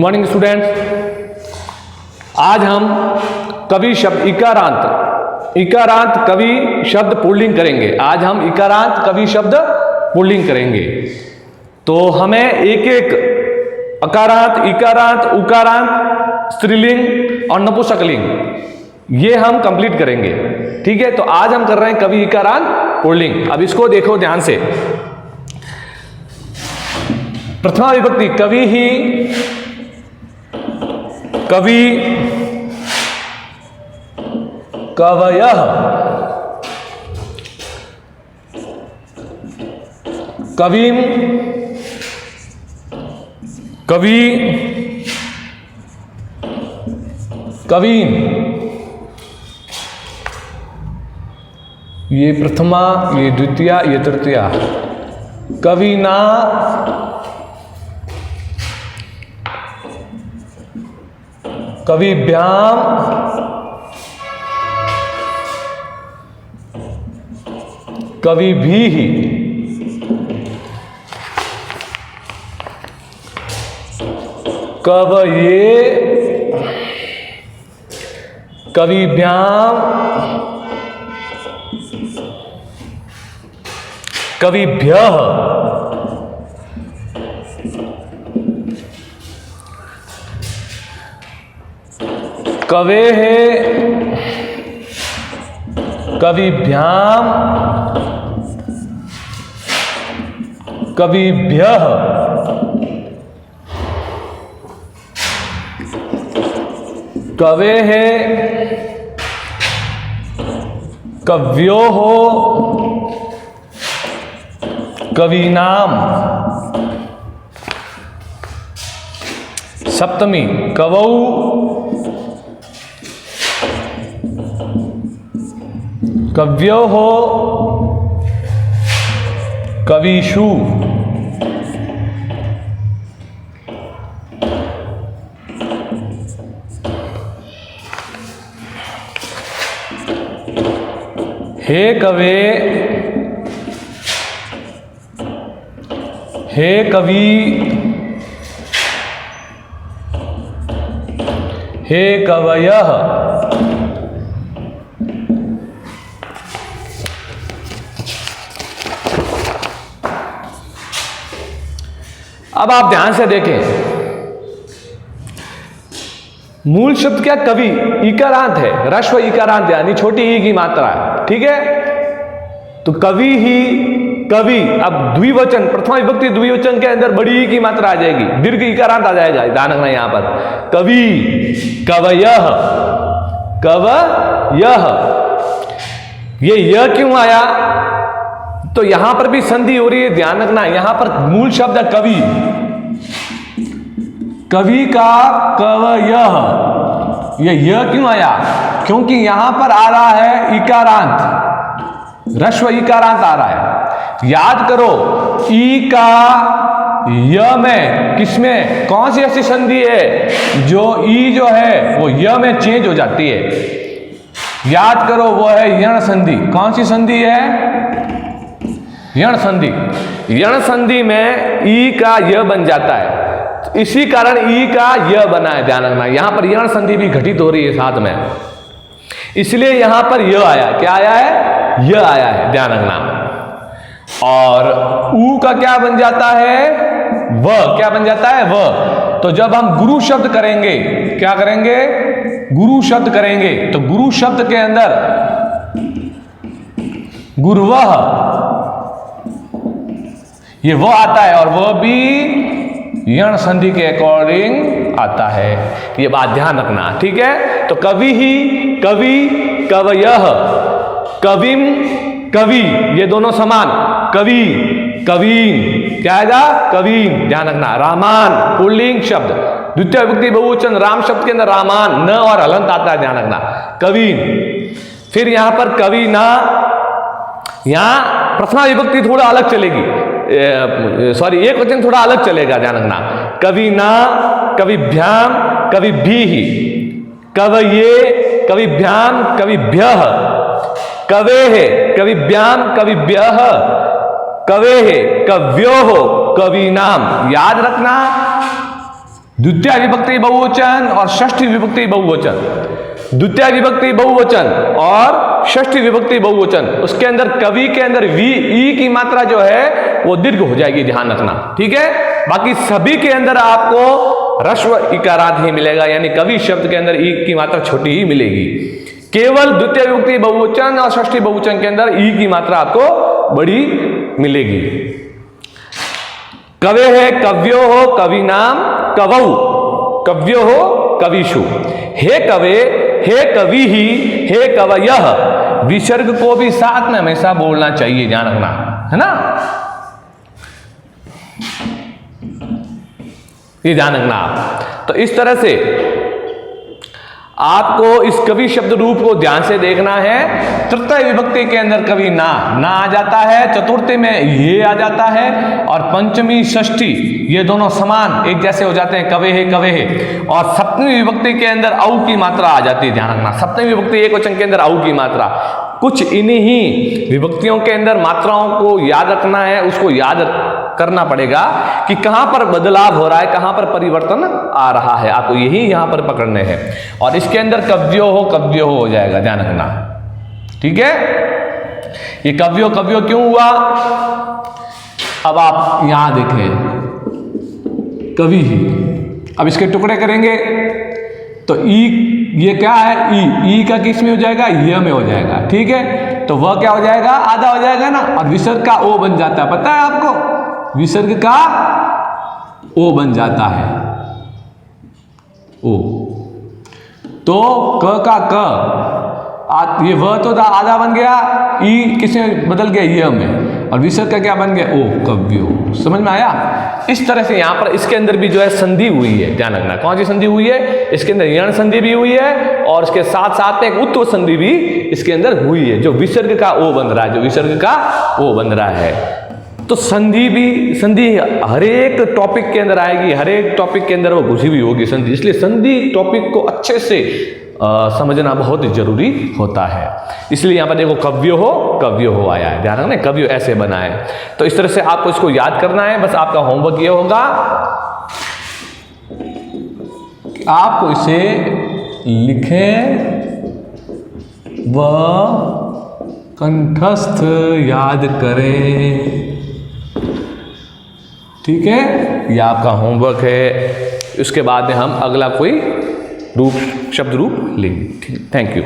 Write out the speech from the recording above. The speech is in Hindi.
मॉर्निंग स्टूडेंट्स, आज हम कवि शब्द इकारांत कवि शब्द पुल्लिंग करेंगे। आज हम इकारांत कवि शब्द पुल्लिंग करेंगे। तो हमें एक एक अकारांत, इकारांत, उकारांत, स्त्रीलिंग और नपुंसकलिंग ये हम कंप्लीट करेंगे। ठीक है, तो आज हम कर रहे हैं कवि इकारांत पुल्लिंग। अब इसको देखो ध्यान से। प्रथमा विभक्ति कवि ही, कवि, कवयः, कविम, कवि, कवीन। ये प्रथमा, ये द्वितीया, ये तृतीया। कविना, कविभ्याम, कविभिः, कवये, कविभ्याम, कविभ्यः, कवेः, कविभ्याम, कविभ्यः, कवेः, कव्योः, कवीनाम। सप्तमी कवौ, कव्योः, कविषु। हे कवे, हे कवि, हे कवयः। अब आप ध्यान से देखें, मूल शब्द क्या? कवि इकारांत है, ह्रस्व इकारांत यानी छोटी ई की मात्रा है। ठीक है, तो कवि ही, कवि। अब द्विवचन, प्रथमा विभक्ति द्विवचन के अंदर बड़ी ई की मात्रा आ जाएगी, दीर्घ इकारांत आ जाएगा। ध्यान रखना यहां पर कवि, कवयः, कवयः। ये य क्यों आया? तो यहां पर भी संधि हो रही है, ध्यान रखना। यहां पर मूल शब्द है कवि, कवि का कवयः। ये य क्यों आया? क्योंकि यहां पर आ रहा है इकारांत, ह्रस्व इकारांत आ रहा है। याद करो, ई का य में, किसमें, कौन सी ऐसी संधि है जो ई जो है वो य में चेंज हो जाती है? याद करो, वो है यण संधि। कौन सी संधि है? यण संधि। यण संधि में ई का य बन जाता है, तो इसी कारण ई का य बना है। ध्यान रखना, यहां पर यण संधि भी घटित हो रही है साथ में, इसलिए यहां पर य आया। क्या आया है? य आया है, ध्यान रखना। और ऊ का क्या बन जाता है? व। क्या बन जाता है? व। तो जब हम गुरु शब्द करेंगे, क्या करेंगे? गुरु शब्द करेंगे, तो गुरु शब्द के अंदर गुरुवः, ये वो आता है, और वह भी यण संधि के अकॉर्डिंग आता है। ये बात ध्यान रखना। ठीक है, तो कवि ही, कवि, कवयः, कविम, कवि, ये दोनों समान। कवि, कवीन। क्या आएगा? कवीन। ध्यान रखना। रामान पुल्लिंग शब्द, द्वितीय विभक्ति बहुवचन, राम शब्द के अंदर रामान, न और हलंत आता है। ध्यान रखना, कवीन। फिर यहां पर कवि ना, यहां प्रथमा विभक्ति थोड़ा अलग चलेगी, सॉरी एक वचन थोड़ा अलग चलेगा। ध्यान रखना, कविना, कविभ्याम, कविभिः, कवये, कविभ्याम, कविभ्यः, कवेः, कविभ्याम, कविभ्यः, कवेः, कव्योः, कवीनाम। याद रखना, द्वितीय विभक्ति बहुवचन और षष्ठी विभक्ति बहुवचन, द्वितीय विभक्ति बहुवचन और षष्ठी विभक्ति बहुवचन, उसके अंदर कवि के अंदर वी ई की मात्रा जो है वो दीर्घ हो जाएगी, ध्यान रखना, ठीक है। बाकी सभी के अंदर आपको ह्रस्व इकारांत ही मिलेगा, यानी कवि शब्द के अंदर ई की मात्रा छोटी ही मिलेगी। केवल द्वितीय विभक्ति बहुवचन और षष्ठी बहुवचन के अंदर ई की मात्रा आपको बड़ी मिलेगी। कवे है कव्यो हो कवि नाम कवौ, कव्यो हो कविषु, हे कवे हे कवि ही हे कवयः, विसर्ग को भी साथ में हमेशा बोलना चाहिए, ध्यान रखना, है ना, ये ध्यान रखना आप। तो इस तरह से आपको इस कवि शब्द रूप को ध्यान से देखना है। तृतीय विभक्ति के अंदर कवि ना आ जाता है, चतुर्थी में ये आ जाता है, और पंचमी षष्ठी ये दोनों समान एक जैसे हो जाते हैं, कवे है। और सप्तमी विभक्ति के अंदर औ की मात्रा आ जाती है, ध्यान रखना, सप्तमी विभक्ति एक वचन के अंदर औ की मात्रा। कुछ इन्हीं विभक्तियों के अंदर मात्राओं को याद रखना है, उसको याद करना पड़ेगा कि कहां पर बदलाव हो रहा है, कहां पर परिवर्तन आ रहा है, आपको यही यहां पर पकड़ने हैं। और इसके अंदर कव्यो हो जाएगा, ध्यान रखना, ठीक है। ये कव्यो क्यों हुआ, अब आप यहां देखें, कवि ही, अब इसके टुकड़े करेंगे तो ई, ये क्या है, ई का किस में हो जाएगा, य में हो जाएगा, ठीक है। तो वह क्या हो जाएगा, आधा हो जाएगा ना, और विसर्ग का ओ बन जाता है, पता है आपको, विसर्ग का ओ बन जाता है, ओ। तो क का क, ये वह तो आधा बन गया, ई किसने बदल गया, य में, और विसर्ग का क्या बन गया, ओ, कव्यो। समझ में आया। इस तरह से यहां पर इसके अंदर भी जो है संधि हुई है, ध्यान रखना, कौन सी संधि हुई है, इसके अंदर यण संधि भी हुई है, और इसके साथ साथ एक उत्व संधि भी इसके अंदर हुई है, जो विसर्ग का ओ बन रहा है, जो विसर्ग का ओ बन रहा है। तो संधि हर एक टॉपिक के अंदर आएगी, हर एक टॉपिक के अंदर वो घुसी हुई होगी संधि, इसलिए संधि टॉपिक को अच्छे से समझना बहुत जरूरी होता है। इसलिए यहां पर देखो कव्यो हो आया है, ध्यान रखना, कव्यो ऐसे बना है। तो इस तरह से आपको इसको याद करना है। बस आपका होमवर्क ये होगा, आपको इसे लिखें व कंठस्थ याद करें, ठीक है। यह आपका होमवर्क है। उसके बाद में हम अगला कोई शब्द रूप लेंगे। Thank you.